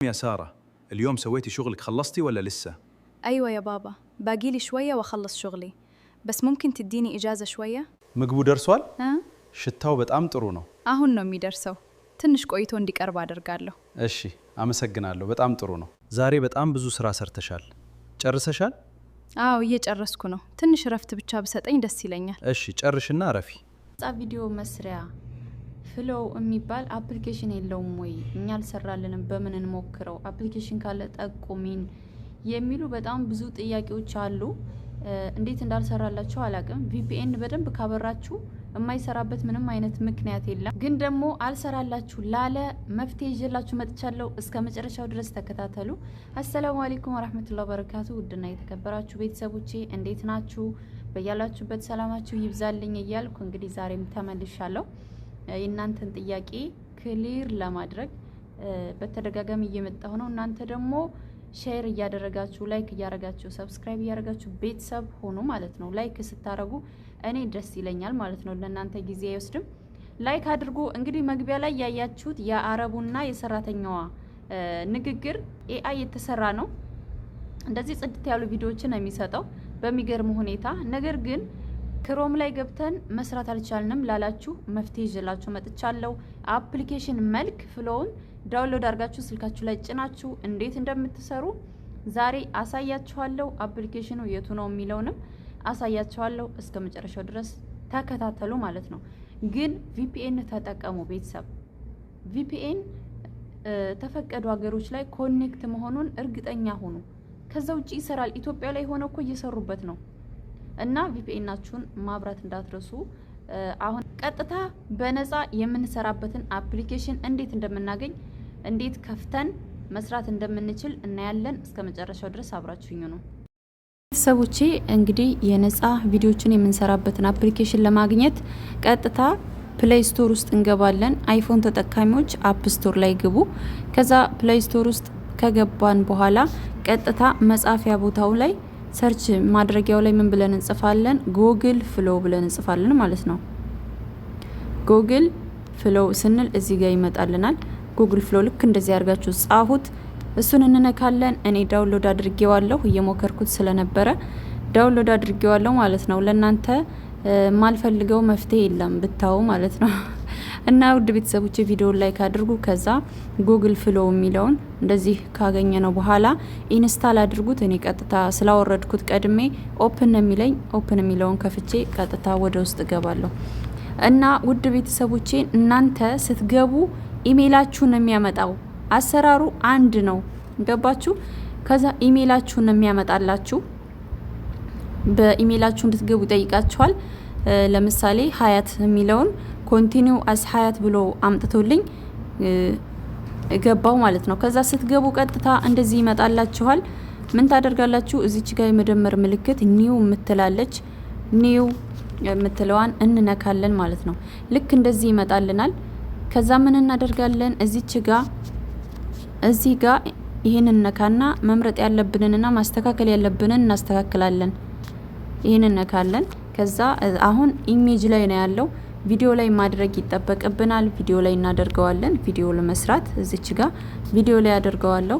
يا سارة، اليوم سويتي شغلك خلصتي ولا لسه؟ أيوة يا بابا، باقيلي شوية وأخلص شغلي، بس ممكن تديني إجازة شوية؟ ምግቡ ደርሷል? ها؟ ሽታው በጣም ጥሩ ነው። አሁን ነው የሚደርሰው። ትንሽ ቆይቶ እንዲቀርብ አደርጋለሁ። እሺ፣ አመሰግናለሁ። በጣም ጥሩ ነው። ዛሬ በጣም ብዙ ስራ ሰርተሻል። ጨርሰሻል? አዎ እየጨረስኩ ነው። ትንሽ እረፍት ብቻ ብሰጠኝ ደስ ይለኛል። እሺ፣ ጨርሽና ረፊ። ቪዲዮ መስሪያ ፍሎው የሚባል አፕሊኬሽን የለውም ወይ? እኛ አልሰራልንም፣ በምን እንሞክረው? አፕሊኬሽን ካለ ጠቁሚን የሚሉ በጣም ብዙ ጥያቄዎች አሉ። እንዴት እንዳልሰራላችሁ አላቅም። ቪፒኤን በደንብ ካበራችሁ የማይሰራበት ምንም አይነት ምክንያት የለም። ግን ደግሞ አልሰራላችሁ ላለ መፍትሄ ይዤላችሁ መጥቻለሁ። እስከ መጨረሻው ድረስ ተከታተሉ። አሰላሙ አለይኩም ወራህመቱላሂ ወበረካቱ። ውድና የተከበራችሁ ቤተሰቦቼ እንዴት ናችሁ? በያላችሁበት ሰላማችሁ ይብዛልኝ እያልኩ እንግዲህ ዛሬም ተመልሻለሁ። የእናንተን ጥያቄ ክሊር ለማድረግ በተደጋጋሚ እየመጣሁ ነው። እናንተ ደግሞ ሼር እያደረጋችሁ ላይክ እያደረጋችሁ ሰብስክራይብ እያደረጋችሁ ቤተሰብ ሆኑ ማለት ነው። ላይክ ስታረጉ እኔ ደስ ይለኛል ማለት ነው። ለእናንተ ጊዜ አይወስድም። ላይክ አድርጉ። እንግዲህ መግቢያ ላይ ያያችሁት የአረቡና የሰራተኛዋ ንግግር ኤአይ የተሰራ ነው። እንደዚህ ጽድት ያሉ ቪዲዮዎችን ነው የሚሰጠው በሚገርም ሁኔታ። ነገር ግን ክሮም ላይ ገብተን መስራት አልቻልንም ላላችሁ መፍትሄ ይዤላችሁ መጥቻለሁ። አፕሊኬሽን መልክ ፍሎውን ዳውንሎድ አድርጋችሁ ስልካችሁ ላይ ጭናችሁ እንዴት እንደምትሰሩ ዛሬ አሳያችኋለሁ። አፕሊኬሽኑ የቱ ነው የሚለውንም አሳያችኋለሁ። እስከ መጨረሻው ድረስ ተከታተሉ ማለት ነው። ግን ቪፒኤን ተጠቀሙ ቤተሰብ። ቪፒኤን ተፈቀዱ ሀገሮች ላይ ኮኔክት መሆኑን እርግጠኛ ሁኑ። ከዛ ውጪ ይሰራል። ኢትዮጵያ ላይ ሆነ እኮ እየሰሩበት ነው። እና ቪፒኤናችሁን ማብራት እንዳትረሱ። አሁን ቀጥታ በነፃ የምንሰራበትን አፕሊኬሽን እንዴት እንደምናገኝ እንዴት ከፍተን መስራት እንደምንችል እናያለን። እስከ መጨረሻው ድረስ አብራችሁኝ ነው ቤተሰቦቼ። እንግዲህ የነፃ ቪዲዮችን የምንሰራበትን አፕሊኬሽን ለማግኘት ቀጥታ ፕሌይ ስቶር ውስጥ እንገባለን። አይፎን ተጠቃሚዎች አፕ ስቶር ላይ ግቡ። ከዛ ፕሌይ ስቶር ውስጥ ከገባን በኋላ ቀጥታ መጻፊያ ቦታው ላይ ሰርች ማድረጊያው ላይ ምን ብለን እንጽፋለን? ጉግል ፍሎው ብለን እንጽፋለን ማለት ነው። ጉግል ፍሎው ስንል እዚህ ጋር ይመጣልናል። ጉግል ፍሎው ልክ እንደዚህ አድርጋችሁ ጻፉት። እሱን እንነካለን። እኔ ዳውንሎድ አድርጌዋለሁ፣ እየሞከርኩት ስለነበረ ዳውንሎድ አድርጌዋለሁ ማለት ነው። ለእናንተ ማልፈልገው መፍትሄ የለም ብታው ማለት ነው። እና ውድ ቤተሰቦች ቪዲዮውን ላይክ አድርጉ። ከዛ ጉግል ፍሎው የሚለውን እንደዚህ ካገኘ ነው በኋላ ኢንስታል አድርጉት። እኔ ቀጥታ ስላወረድኩት ቀድሜ ኦፕን የሚለኝ ኦፕን የሚለውን ከፍቼ ቀጥታ ወደ ውስጥ እገባለሁ። እና ውድ ቤተሰቦቼ እናንተ ስትገቡ ኢሜይላችሁን የሚያመጣው አሰራሩ አንድ ነው። ገባችሁ? ከዛ ኢሜይላችሁን የሚያመጣላችሁ በኢሜይላችሁ እንድትገቡ ይጠይቃችኋል። ለምሳሌ ሀያት የሚለውን ኮንቲኒው አስ ሀያት ብሎ አምጥቶልኝ ገባው ማለት ነው። ከዛ ስትገቡ ቀጥታ እንደዚህ ይመጣላችኋል። ምን ታደርጋላችሁ? እዚች ጋር የመደመር ምልክት ኒው የምትላለች ኒው የምትለዋን እንነካለን ማለት ነው። ልክ እንደዚህ ይመጣልናል። ከዛ ምን እናደርጋለን? እዚህ ጋር ይሄንን ነካና መምረጥ ያለብንንና ማስተካከል ያለብንን እናስተካክላለን። ይሄንን ነካለን። ከዛ አሁን ኢሜጅ ላይ ነው ያለው። ቪዲዮ ላይ ማድረግ ይጠበቅብናል። ቪዲዮ ላይ እናደርገዋለን። ቪዲዮ ለመስራት እዚች ጋር ቪዲዮ ላይ አደርገዋለሁ።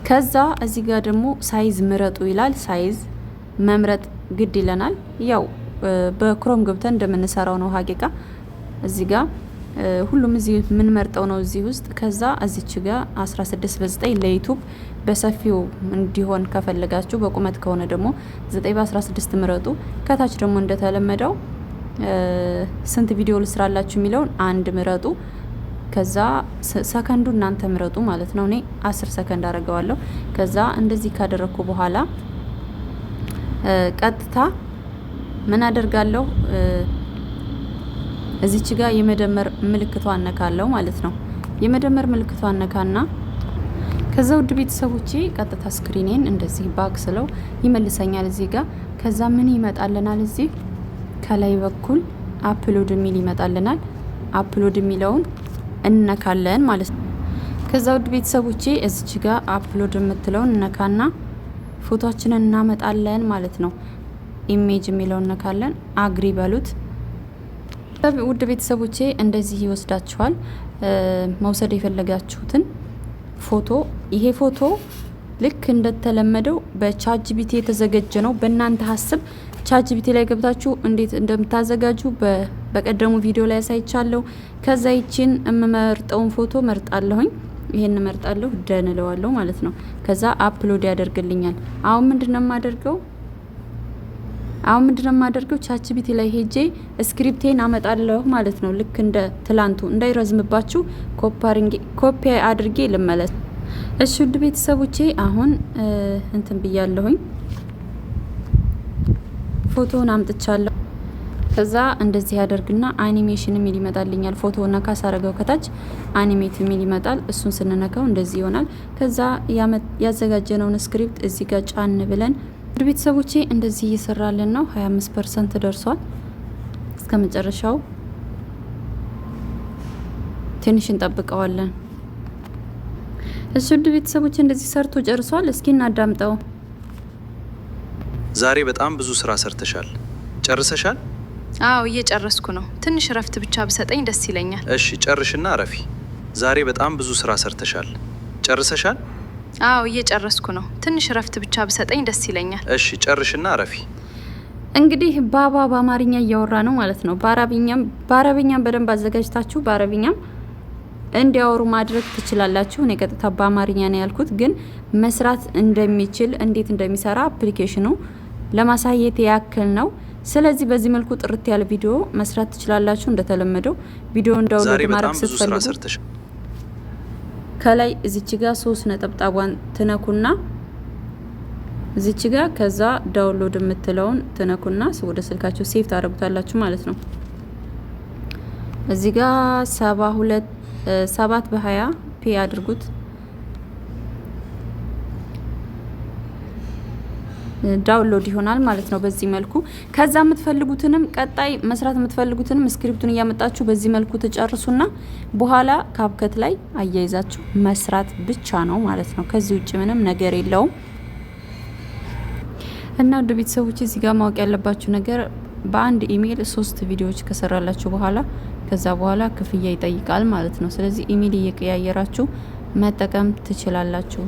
ከዛ እዚህ ጋር ደግሞ ሳይዝ ምረጡ ይላል። ሳይዝ መምረጥ ግድ ይለናል። ያው በክሮም ገብተን እንደምንሰራው ነው ሀቂቃ። እዚህ ጋር ሁሉም እዚህ ምን መርጠው ነው እዚህ ውስጥ። ከዛ እዚች ጋር 16 በ9 ለዩቲዩብ በሰፊው እንዲሆን ከፈለጋችሁ፣ በቁመት ከሆነ ደግሞ 9 በ16 ምረጡ። ከታች ደግሞ እንደተለመደው ስንት ቪዲዮ ልስራላችሁ የሚለውን አንድ ምረጡ። ከዛ ሰከንዱ እናንተ ምረጡ ማለት ነው። እኔ 10 ሰከንድ አደርገዋለሁ። ከዛ እንደዚህ ካደረኩ በኋላ ቀጥታ ምን አደርጋለሁ? እዚች ጋር የመደመር ምልክቷን ነካለው ማለት ነው። የመደመር ምልክቷን ነካና ከዛ ውድ ቤተሰቦቼ ቀጥታ ስክሪኔን እንደዚህ ባክ ስለው ይመልሰኛል እዚህ ጋር። ከዛ ምን ይመጣልናል? እዚህ ከላይ በኩል አፕሎድ የሚል ይመጣልናል። አፕሎድ የሚለውን እንነካለን ማለት ነው። ከዛ ውድ ቤተሰቦቼ እዚች ጋር አፕሎድ የምትለውን ነካና ፎቶአችንን እናመጣለን ማለት ነው። ኢሜጅ የሚለውን ነካለን። አግሪ በሉት። ውድ ቤተሰቦቼ እንደዚህ ይወስዳችኋል። መውሰድ የፈለጋችሁትን ፎቶ። ይሄ ፎቶ ልክ እንደተለመደው በቻትጂፒቲ የተዘጋጀ ነው። በእናንተ ሀሳብ ቻትጂፒቲ ላይ ገብታችሁ እንዴት እንደምታዘጋጁ በቀደሙ ቪዲዮ ላይ ያሳይቻለሁ። ከዛ ይችን የምመርጠውን ፎቶ መርጣለሁኝ። ይሄን መርጣለሁ፣ ደን እለዋለሁ ማለት ነው። ከዛ አፕሎድ ያደርግልኛል። አሁን ምንድነው የማደርገው ቻትጂፒቲ ላይ ሄጄ ስክሪፕቴን አመጣለሁ ማለት ነው። ልክ እንደ ትላንቱ እንዳይረዝምባችሁ ኮፒ አድርጌ ልመለስ። እሺ ውድ ቤተሰቦቼ አሁን እንትን ብያለሁኝ፣ ፎቶውን አምጥቻለሁ። ከዛ እንደዚህ ያደርግና አኒሜሽን የሚል ይመጣልኛል። ፎቶውና ካሳረገው ከታች አኒሜት የሚል ይመጣል። እሱን ስንነካው እንደዚህ ይሆናል። ከዛ ያዘጋጀነውን ስክሪፕት እዚህ ጋር ጫን ብለን ውድ ቤተሰቦቼ እንደዚህ እየሰራልን ነው። 25% ደርሷል። እስከ መጨረሻው ትንሽ እንጠብቀዋለን። እሺ ውድ ቤተሰቦቼ እንደዚህ ሰርቶ ጨርሷል። እስኪ እናዳምጠው። ዛሬ በጣም ብዙ ስራ ሰርተሻል። ጨርሰሻል? አዎ እየጨረስኩ ነው። ትንሽ እረፍት ብቻ ብሰጠኝ ደስ ይለኛል። እሺ ጨርሽና አረፊ። ዛሬ በጣም ብዙ ስራ ሰርተሻል። ጨርሰሻል? አዎ እየጨረስኩ ነው። ትንሽ እረፍት ብቻ ብሰጠኝ ደስ ይለኛል። እሺ ጨርሽና አረፊ። እንግዲህ ባባ በአማርኛ እያወራ ነው ማለት ነው። በአረብኛም በደንብ አዘጋጅታችሁ በአረብኛም እንዲያወሩ ማድረግ ትችላላችሁ። እኔ ቀጥታ በአማርኛ ነው ያልኩት፣ ግን መስራት እንደሚችል እንዴት እንደሚሰራ አፕሊኬሽኑ ለማሳየት ያክል ነው። ስለዚህ በዚህ መልኩ ጥርት ያለ ቪዲዮ መስራት ትችላላችሁ። እንደተለመደው ቪዲዮውን ዳውንሎድ ማድረግ ስትፈልጉ ከላይ እዚች ጋር 3 ነጠብጣቧን ትነኩና እዚች ጋር ከዛ ዳውንሎድ የምትለውን ትነኩና ወደ ስልካችሁ ሴቭ ታደርጉታላችሁ ማለት ነው። እዚህ ጋር 7 በ20 ፒ አድርጉት። ዳውንሎድ ይሆናል ማለት ነው በዚህ መልኩ። ከዛ የምትፈልጉትንም ቀጣይ መስራት የምትፈልጉትንም ስክሪፕቱን እያመጣችሁ በዚህ መልኩ ተጨርሱና በኋላ ካብከት ላይ አያይዛችሁ መስራት ብቻ ነው ማለት ነው። ከዚህ ውጭ ምንም ነገር የለውም። እና ወደ ቤተሰቦች እዚህ ጋር ማወቅ ያለባችሁ ነገር በአንድ ኢሜል 3 ቪዲዮዎች ከሰራላችሁ በኋላ ከዛ በኋላ ክፍያ ይጠይቃል ማለት ነው። ስለዚህ ኢሜል እየቀያየራችሁ መጠቀም ትችላላችሁ።